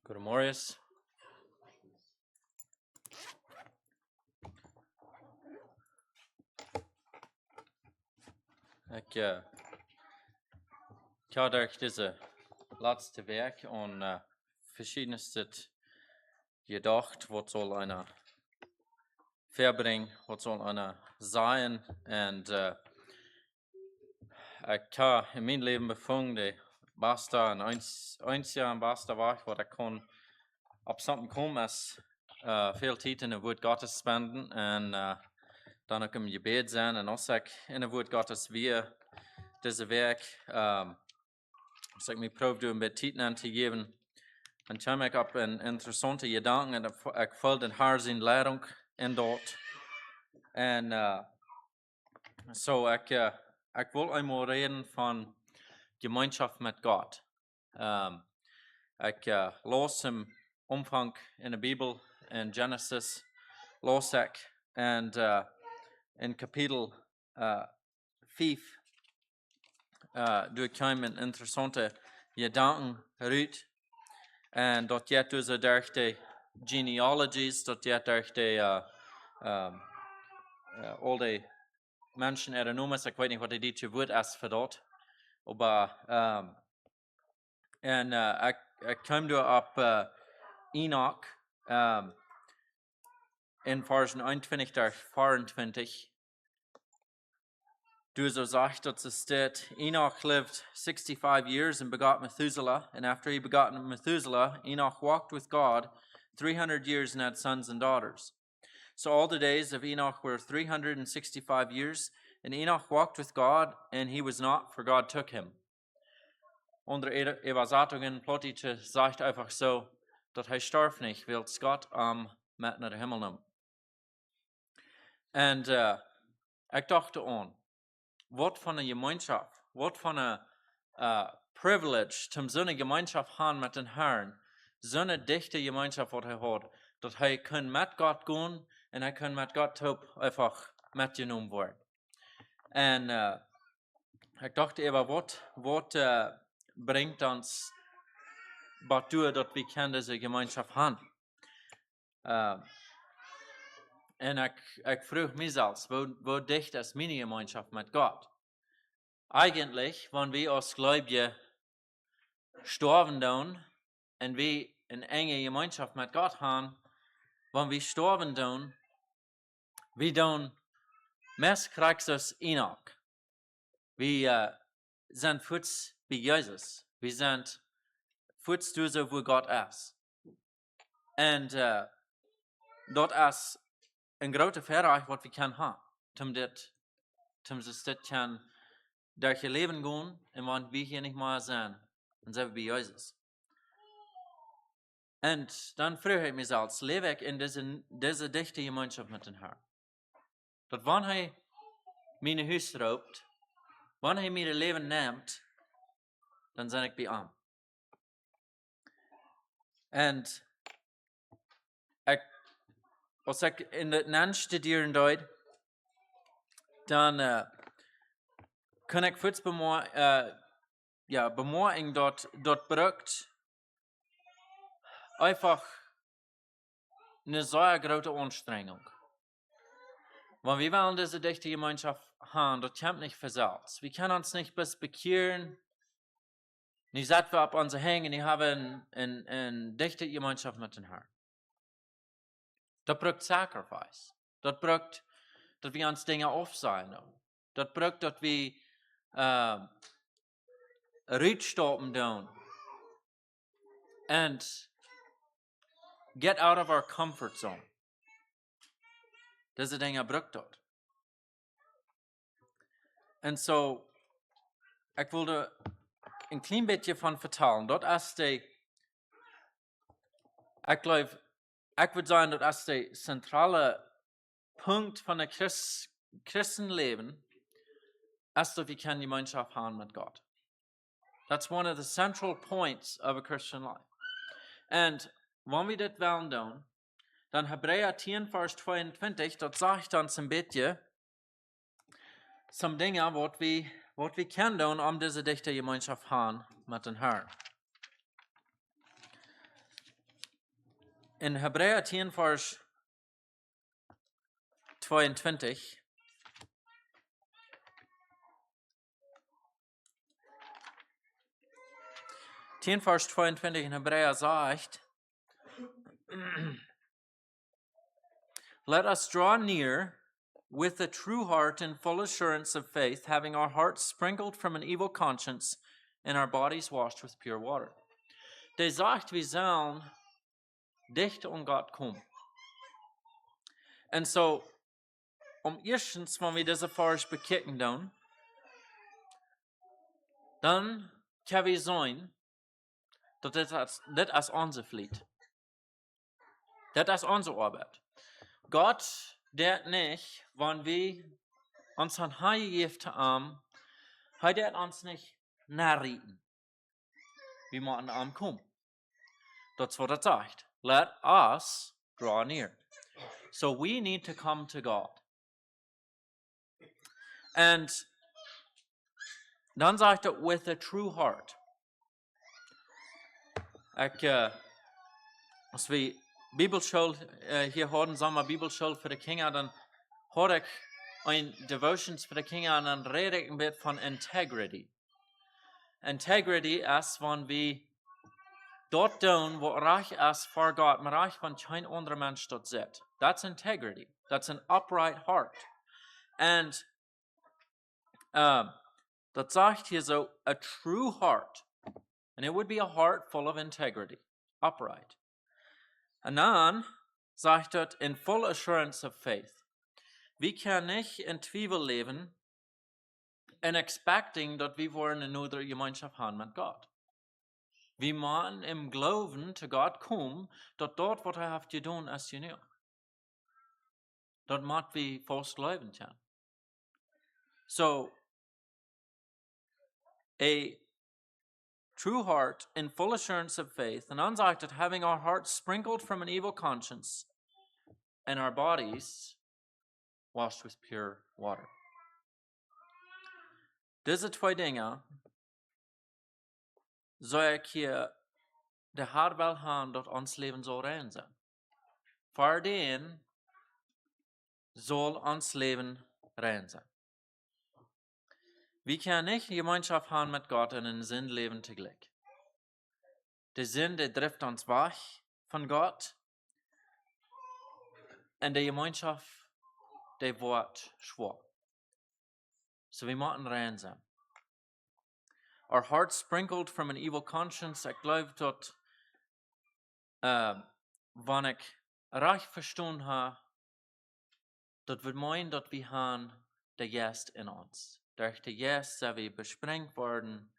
Goedemorgen. Ik had euch diese letzte Werk und verschiedenes gedacht, was soll einer verbringen, was soll einer sein. Und ich habe in meinem Leben befunden, die beste, ein Jahr am besten war ich, wo ich kon op something kommen, als veel tijd in het woord Gottes spenden en dan ook im Gebet zijn en als ik in het woord Gottes weer deze werk, als ik me probeer een beetje tijd aan te geven, dan kom ik op een interessante gedanken en ik voel den Herr zijn leiding in dat. En ik wil eenmaal reden van gemeenschap met God. Ik las hem omvang in de Bijbel in Genesis, las ik en in kapitel 5 kwam een interessante gedanken uit. En dat gaat dus door de genealogies, dat gaat door de al die mensen er noemen. Ik weet niet wat dit woord is voor dat. Maar ik kwam door op Enoch in vers 21 tot 24. Du so sagt, dat es steht, Enoch lived 65 years and begot Methuselah, and after he begot Methuselah, Enoch walked with God 300 years and had sons and daughters. So all the days of Enoch were 365 years, and Enoch walked with God, and he was not, for God took him. Onder Übersetzungen plötzlich sagt einfach so, dat hij starf nicht, weil Gott met naar de hemel nam. En ik dacht aan, wat van een gemeenschap, wat van een privilege, om zo'n gemeenschap gaan met den Herrn, zo'n dichte gemeenschap wat hij had, dat hij kan met God gaan en hij kan met God ook einfach metgenomen worden. En ik dacht even, wat bringt ons waartoe dat we kan deze gemeenschap gaan? En ik vroeg mezelf, wo dicht is mijn gemeenschap met God? Eigentlich, wenn wir als Gläubige sterben doen en wir eine enge Gemeinschaft mit Gott haben, wenn wir sterben doen, wir doen meest krijgt als Enoch. Wir sind voets bij Jesus. Wir sind voets door wo Gott ist. En dat is een grote verreich wat we kunnen hebben. Om dit kan door je leven gaan en want we hier niet meer zijn. En zijn we bij Jezus. En dan vroeg ik mezelf, leef ik in deze dichte gemeenschap met den Herr? Dat wanneer hij mijn huis roopt, wanneer hij mijn leven neemt, dan ben ik bij hem. En als ik in het naam studeren deed, dan kan ik voets bemoeien dat brukt einfach eine sehr große Anstrengung. Wenn wir wollen diese dichte Gemeinschaft haben, das kommt nicht versalzt. Wir können uns nicht bis bekehren. Nicht setzen wir auf unsere Hänge, die haben eine dichte Gemeinschaft mit dem Herrn. Das braucht Sacrifice. Das braucht, dass wir uns Dinge aufsehen. Das braucht, dass wir Rückstoppen tun. And get out of our comfort zone. Deze dingen braucht dat. En zo, ik wilde een klein beetje van vertellen. Dat is ik geloof, ik wil zeggen dat is de centrale punt van het christenleven, is dat we kan gemeenschap hebben met God. That's one of the central points of a Christian life. And wenn wir das wollen doen, dann Hebräer 10, vers 22, dat zegt ons een beetje some dingen wat we kunnen doen om deze dichte gemeenschap te hebben met den Herrn. In Hebräer 10, Vers 22, 10 Vers 22 in Hebräer sagt, let us draw near with a true heart and full assurance of faith, having our hearts sprinkled from an evil conscience and our bodies washed with pure water. Der sagt, wir sollen dicht an Gott kommen. Und so, erstens, wenn wir diese Vers bekicken dann kann wir sein, dass das ist unser Flied. Das ist unsere Arbeit. Gott, der nicht, wenn wir uns an Heilgifte haben, der uns nicht nachrieten. Wir müssen am kommen. That's what it sagt. Let us draw near. So we need to come to God. And dann sagt with a true heart. Als wir Bibelschule hier haben, sagen wir Bibelschule für die Kinder, dann habe ich ein Devotions für die Kinder und dann rede ich ein bisschen von Integrity. Integrity ist, wenn wir dort tun, wo reich ist vor Gott, mit reich von kein anderer Mensch dort sitzt. That's integrity. That's an upright heart. And that sagt hier so, a true heart. And it would be a heart full of integrity, upright. Und dann sagt dort, in full assurance of faith. Wir können nicht in Zweifel leben and expecting, dass wir wollen eine andere Gemeinschaft haben mit Gott. Wir müssen im Glauben zu Gott kommen, dass dort, was hat getan, ist genug. Dort müssen wir fast glauben können. So, a true heart in full assurance of faith, and dann sagt it, having our hearts sprinkled from an evil conscience and our bodies washed with pure water. Diese zwei Dinge soll ich hier der Herr will haben, dass uns Leben soll rein sein. Vor den soll uns Leben rein sein. Wir können nicht Gemeinschaft haben mit Gott und in Sinn leben zugleich. Der Sinn, der trifft uns weg von Gott. Und die Gemeinschaft, der wird schwach. So wir müssen rein sein. Our hearts sprinkled from an evil conscience. Ich glaube, dass, wenn ich recht verstanden habe, das wird meinen, dass wir haben der Geist in uns. Durch den Geist sind wir besprengt worden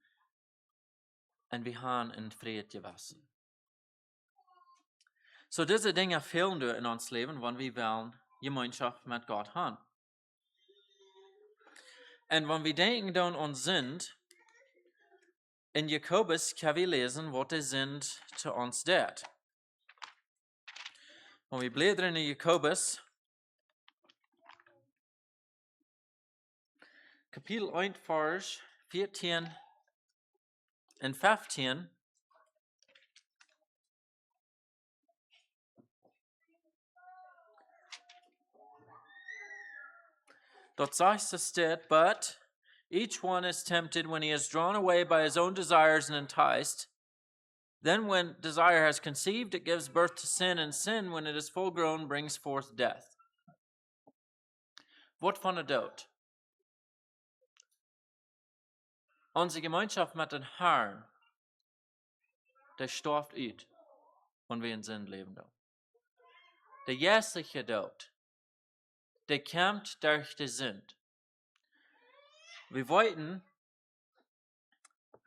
und wir haben in Frieden gewassen. So diese Dinge fehlen in uns Leben, wenn wir wollen Gemeinschaft mit Gott haben. Und wenn wir denken dann und sind, in Jakobus können wir lesen, was die sind zu uns tut. Wenn wir blättern in Jakobus, Kapitel 1, Vers 14 und 15, dort sagt es steht, but each one is tempted when he is drawn away by his own desires and enticed. Then when desire has conceived, it gives birth to sin, and sin, when it is full grown, brings forth death. Wat van der dood? Onze Gemeinschaft mit dem Herrn, der stirbt uit, wenn wir in Sinn leben. Der jährliche Tod, der kommt durch die Sünd. Wir wollten,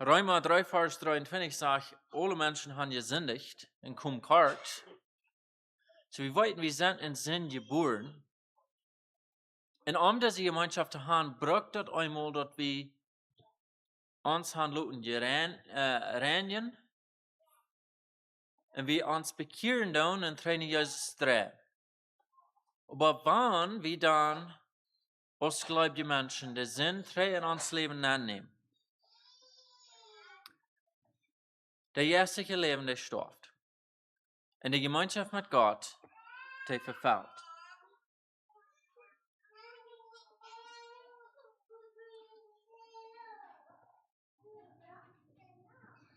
Römer 3, Vers 23 sagt, alle Menschen haben gesündigt und kommen kort. So wir wollten, wir sind in Sinn geboren. Und diese Gemeinschaft zu haben, braucht das einmal, dass wir uns handeln reinigen und wir uns bekehren dann und trainen Jesus drehen. Aber wann wir dann als gläubige Menschen den Sinn in uns Leben annehmen, der jetzige Leben, der stirbt. En die Gemeinschaft mit Gott, die verfällt.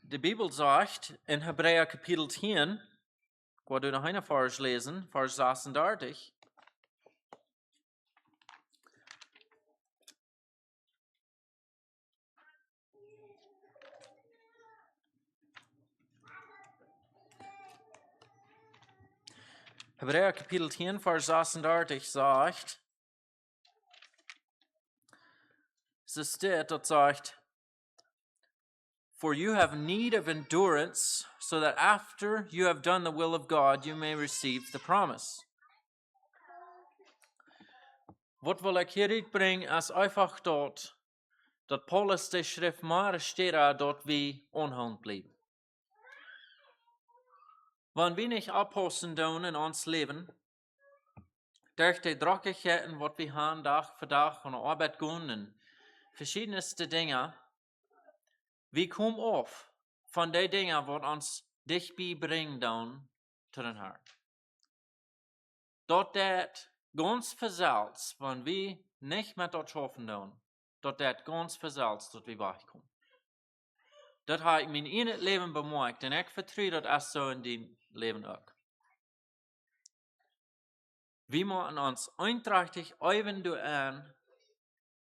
Die Bibel sagt in Hebräer Kapitel 10, ich werde noch eine Vers lesen, Vers 36. Hebräer Kapitel 10, Vers 36 sagt, es steht, dort sagt, for you have need of endurance, so that after you have done the will of God, you may receive the promise. Wat wil ik hieruit brengen, als einfach dort, dat Paulus de schrift maar steht, dort wie onhand blijven. Wanneer we niet oppassen doen in ons leven, durch die Drockigkeiten, wat we haben, Tag für Tag von der Arbeit gehen und verschiedenste Dinge, wir kommen auf von den Dingen, die uns dichtbei bringen dann zu den Herrn. Dort das ganz versalzt, wenn wir nicht mehr dort schaffen tun, dort das ganz versalzt, dort wir wachkommen. Das habe ich mein eigenes Leben bemerkt und ich vertraue das so in dein Leben auch. Wir müssen uns einträchtig üben an,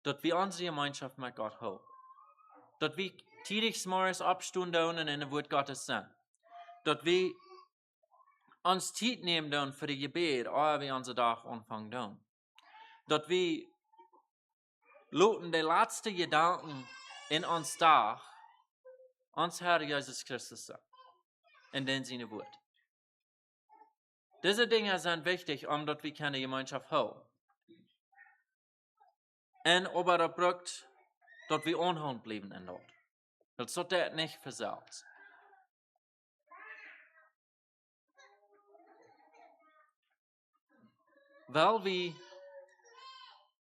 dass wir unsere Gemeinschaft mit Gott haben. Dass wir täglich morgens abstunden und in der Wort Gottes sind. Dass wir uns Zeit nehmen für die Gebet, ehe wir unseren Tag anfangen. Dass wir lassen die letzten Gedanken in uns Tag uns Herr Jesus Christus sagen. In den seine Wort. Diese Dinge sind wichtig, dass wir keine Gemeinschaft haben. Und aber das braucht, dass wir unhand bleiben in dort. Das sollte das nicht versalzen. Weil wir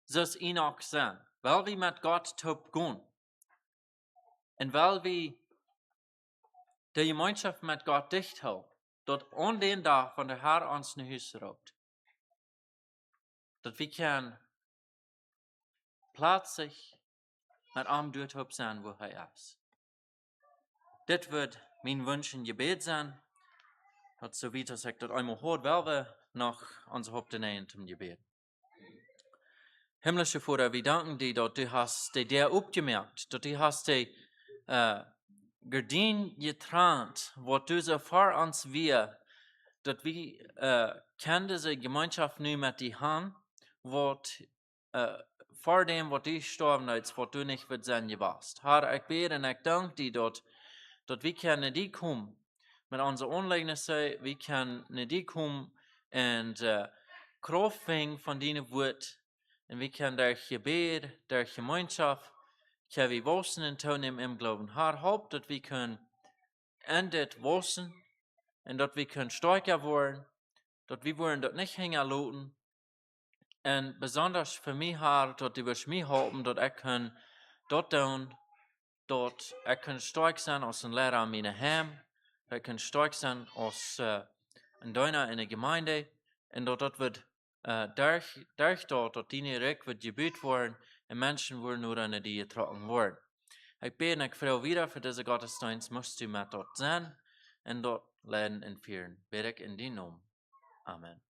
zoals Enoch zijn, weil wir mit Gott top gehen und weil wir die Gemeinschaft mit Gott dicht halten, dort an den Tag, wenn der Herr uns nach Hause ruft, dass wir können plötzlich mit ihm dort sein, wo er ist. Das wird mein Wunsch und Gebet sein, dass so wie das ich das einmal hört, weil wir noch unser Haupt nehmen zum Gebet. Himmlische Vater, wir danken dir, dass du hast dir aufgemerkt, dass du hast die Gardin getrennt, was du so vor uns wir, dass wir können diese Gemeinschaft nicht mit dir haben, was vor dem, was du gestorben bist, was du nicht wird sein warst. Herr, ich bete und ich danke dir, dass wir können die kommen mit unseren Anliegnissen, wir können die kommen und Kraft finden von deinem Wort. Und wir können durch Gebet, durch Gemeinschaft, können wir wachsen und teilnehmen im Glauben. Herr, haupt, dass wir können endet wachsen und dass wir können stärker werden, dass wir wollen dort nicht hängen lassen. Und besonders für mich, Herr, dass du wirst mich halten, dass ich kann dort tun, dass ich kann stark sein als ein Lehrer in meinem Heim, ich kann stark sein als ein Diener in der Gemeinde und dort wird durch dort, dass deine Recht wird gebüht worden und Menschen wollen nur an die getragen worden. Ich bete und ich freue wieder für diese Gottesdienst, musst du mit dort sein und dort leiden und führen. Bete ich in deinem Namen. Amen.